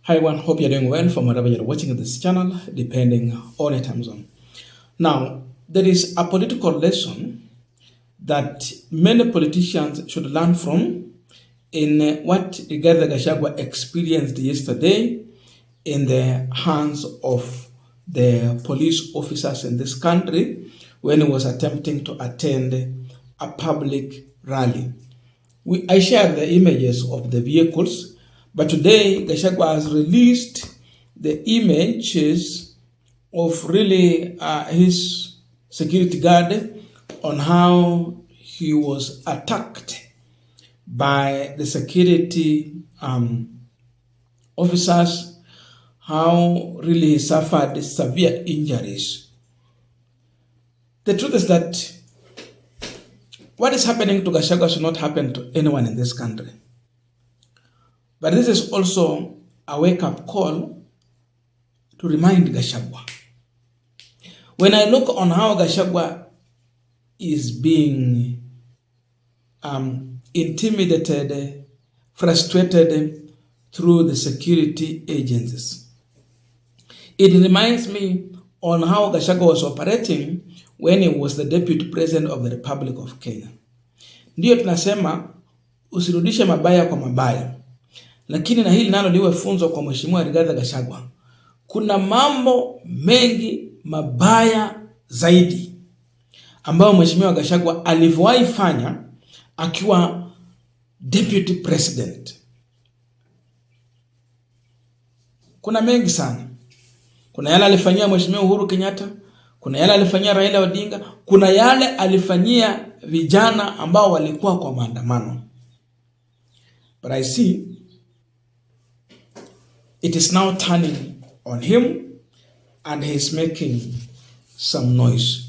Hi everyone, hope you're doing well from wherever you're watching this channel, depending on your time zone. Now, there is a political lesson that many politicians should learn from in what Rigathi Gachagua experienced yesterday in the hands of the police officers in this country when he was attempting to attend a public rally. I shared the images of the vehicles, but today Gachagua has released the images of really his security guard on how he was attacked by the security officers, how really he suffered severe injuries. The truth is that what is happening to Gachagua should not happen to anyone in this country. But this is also a wake-up call to remind Gachagua. When I look on how Gachagua is being intimidated, frustrated through the security agencies, it reminds me on how Gachagua was operating when he was the deputy president of the Republic of Kenya. Ndiyo tunasema usirudishe mabaya kwa mabaya. Lakini na hili nalo liwe funzo kwa Mheshimiwa Rigathi Gachagua. Kuna mambo mengi mabaya zaidi ambayo Mheshimiwa Gachagua alivyowahi fanya akiwa deputy president. Kuna mengi sana. Kuna yale alifanyia Mheshimiwa Uhuru Kenyatta, kuna yale alifanyia Raila Odinga, kuna yale alifanyia vijana ambao walikuwa kwa maandamano. But I see it is now turning on him and he's making some noise,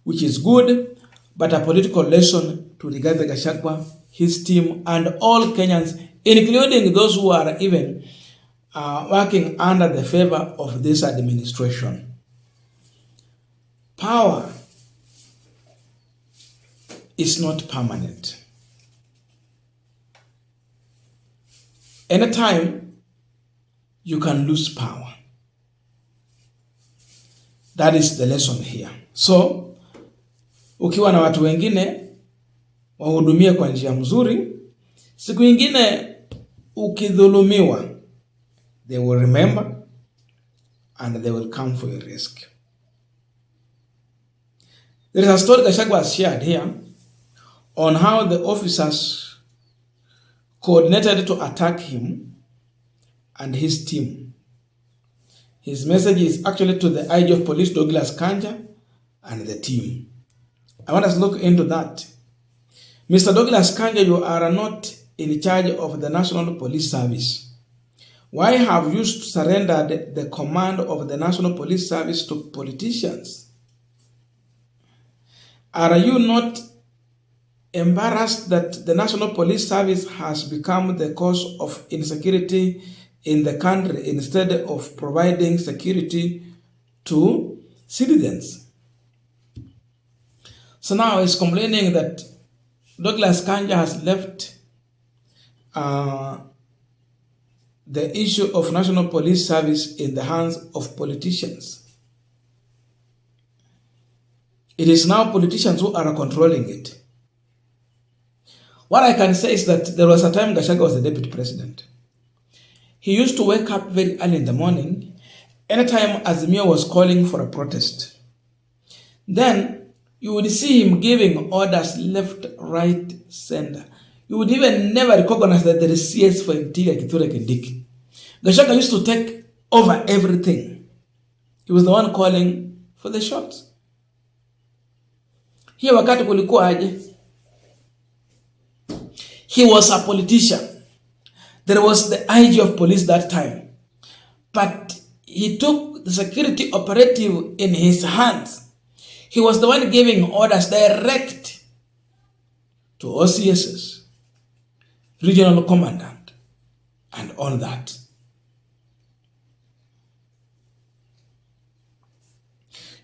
which is good, but a political lesson to Rigathi Gachagua, his team, and all Kenyans, including those who are even working under the favor of this administration. Power is not permanent. Anytime you can lose power. That is the lesson here. So, ukiwa na watu wengine wahudumie kwa njia mzuri, siku nyingine ukidhulumiwa, they will remember and they will come for your rescue. There is a story Gachagua has shared here on how the officers coordinated to attack him and his team. His message is actually to the IG of Police, Douglas Kanja, and the team. I want us to look into that. Mr. Douglas Kanja, you are not in charge of the National Police Service. Why have you surrendered the command of the National Police Service to politicians? Are you not embarrassed that the National Police Service has become the cause of insecurity in the country instead of providing security to citizens? So now he's complaining that Douglas Kanja has left the issue of National Police Service in the hands of politicians. It is now politicians who are controlling it. What I can say is that there was a time Gachagua was the deputy president. He used to wake up very early in the morning, anytime Azimio was calling for a protest. Then you would see him giving orders left, right, center. You would even never recognize that there is CS for Interior, Kithure Kindiki. Gachagua used to take over everything. He was the one calling for the shots. Here wakati kulikuwa aje? He was a politician. There was the IG of police that time. But he took the security operative in his hands. He was the one giving orders direct to OCSs, regional commandant, and all that.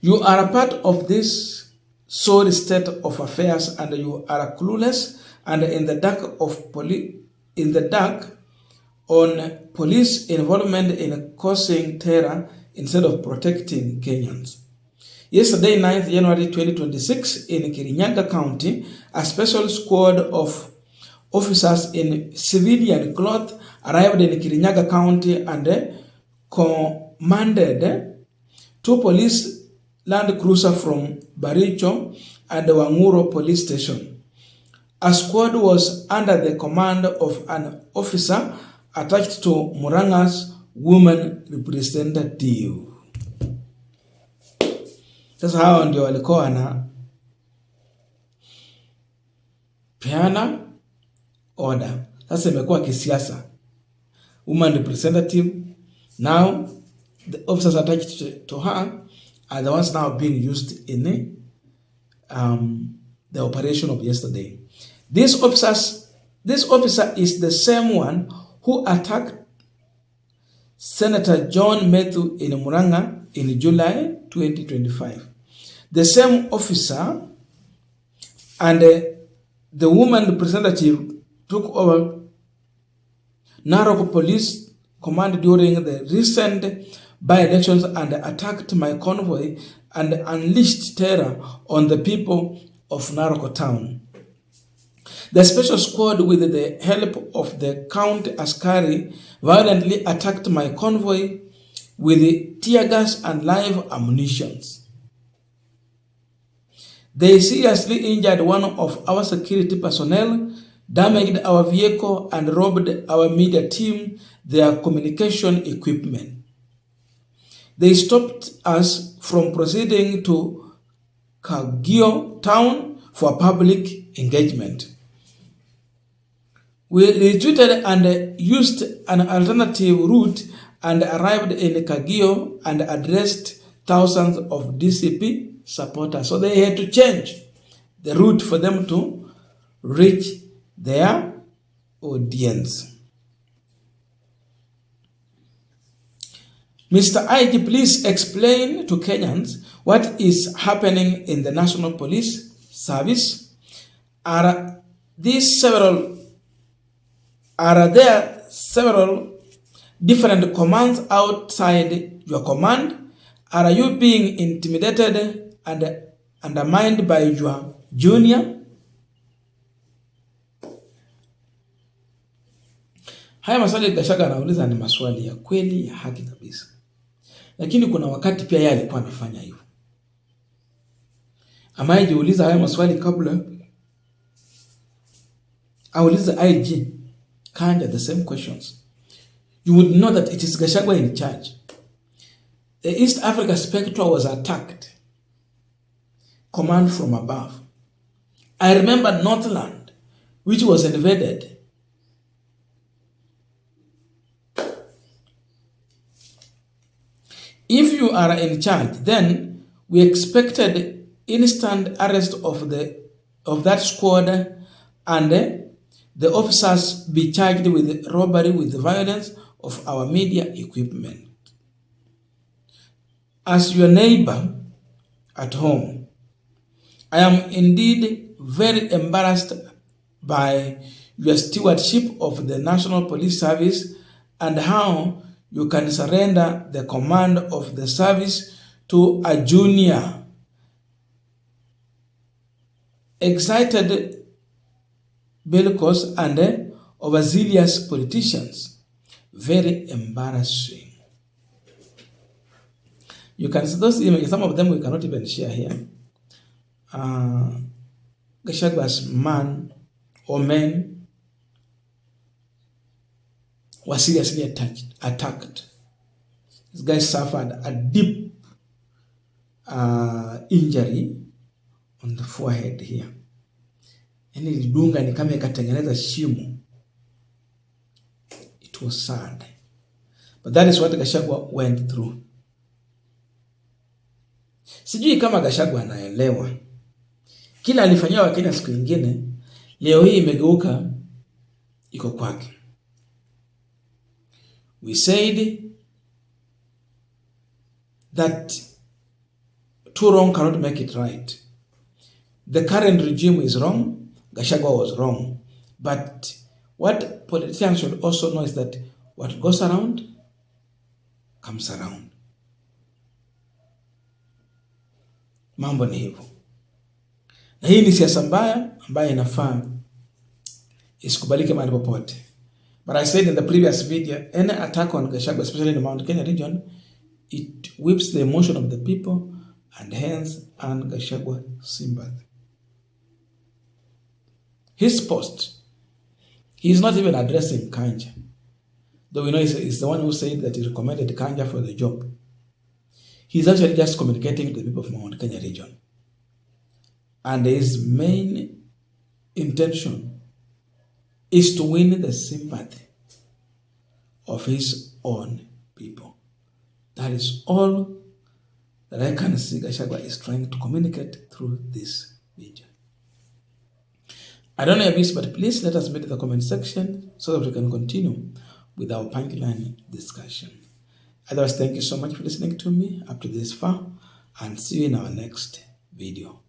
You are a part of this sorry state of affairs and you are clueless and in the dark on police involvement in causing terror instead of protecting Kenyans. Yesterday, 9th January 2026, in Kirinyaga County, a special squad of officers in civilian clothes arrived in Kirinyaga County and commanded two police land cruiser from Baricho and Wanguro police station. A squad was under the command of an officer attached to Muranga's woman representative. Sasa hao ndio walikuwa na peana order. Sasa imekuwa kisiasa. Woman representative, now the officers attached to her are the ones now being used in the operation of yesterday. This officer is the same one who attacked Senator John Methu in Muranga in July 2025. The same officer and the woman representative took over Narok Police Command during the recent by-elections and attacked my convoy and unleashed terror on the people of Narok town. The special squad, with the help of the County Askari, violently attacked my convoy with tear gas and live ammunition. They seriously injured one of our security personnel, damaged our vehicle, and robbed our media team their communication equipment. They stopped us from proceeding to Kagio town for public engagement. We retreated and used an alternative route and arrived in Kagio and addressed thousands of DCP supporters. So they had to change the route for them to reach their audience. Mr. IG, please explain to Kenyans what is happening in the National Police Service. Are there several different commands outside your command? Are you being intimidated and undermined by your junior? Haya maswali Gachagwa anauliza ni maswali ya kweli, ya haki kabisa. Lakini kuna wakati pia yeye alikuwa anafanya hivyo. Ama jiuliza haya maswali kabla auliza IG kind of the same questions, you would know that it is Gachagwa in charge. The East Africa Spectre was attacked. Command from above. I remember Northland, which was invaded. If you are in charge, then we expected instant arrest of that squad and the officers be charged with robbery with violence of our media equipment. As your neighbor at home, I am indeed very embarrassed by your stewardship of the National Police Service and how you can surrender the command of the service to a junior. Excited bellicose and overzealous politicians. Very embarrassing. You can see those images, some of them we cannot even share here. Gachagwa's man or men was seriously attacked. This guy suffered a deep injury on the forehead here. Yani lidunga ni kama ikatengeneza shimo. It was sad. But that is what Gachagwa went through. Sijui kama Gachagwa anaelewa. Kila alifanyia Wakenya siku nyingine, leo hii imegeuka iko kwake. We said that two wrong cannot make it right. The current regime is wrong. Gachagwa was wrong. But what politicians should also know is that What goes around comes around. Mambo ni hivyo, na hii ni siasa mbaya ambayo inafaa isikubalike mahali popote. But I said in the previous video, any attack on Gachagwa, especially in the Mount Kenya region, it whips the emotion of the people and hence earn Gachagwa sympathy. His post, he is not even addressing Kanja. Though we know he's the one who said that he recommended Kanja for the job. He's actually just communicating to the people of Mount Kenya region. And his main intention is to win the sympathy of his own people. That is all that I can see Gachagwa is trying to communicate through this video. I don't know your views, but please let us meet in the comment section so that we can continue with our punchline discussion. Otherwise, thank you so much for listening to me up to this far, and see you in our next video.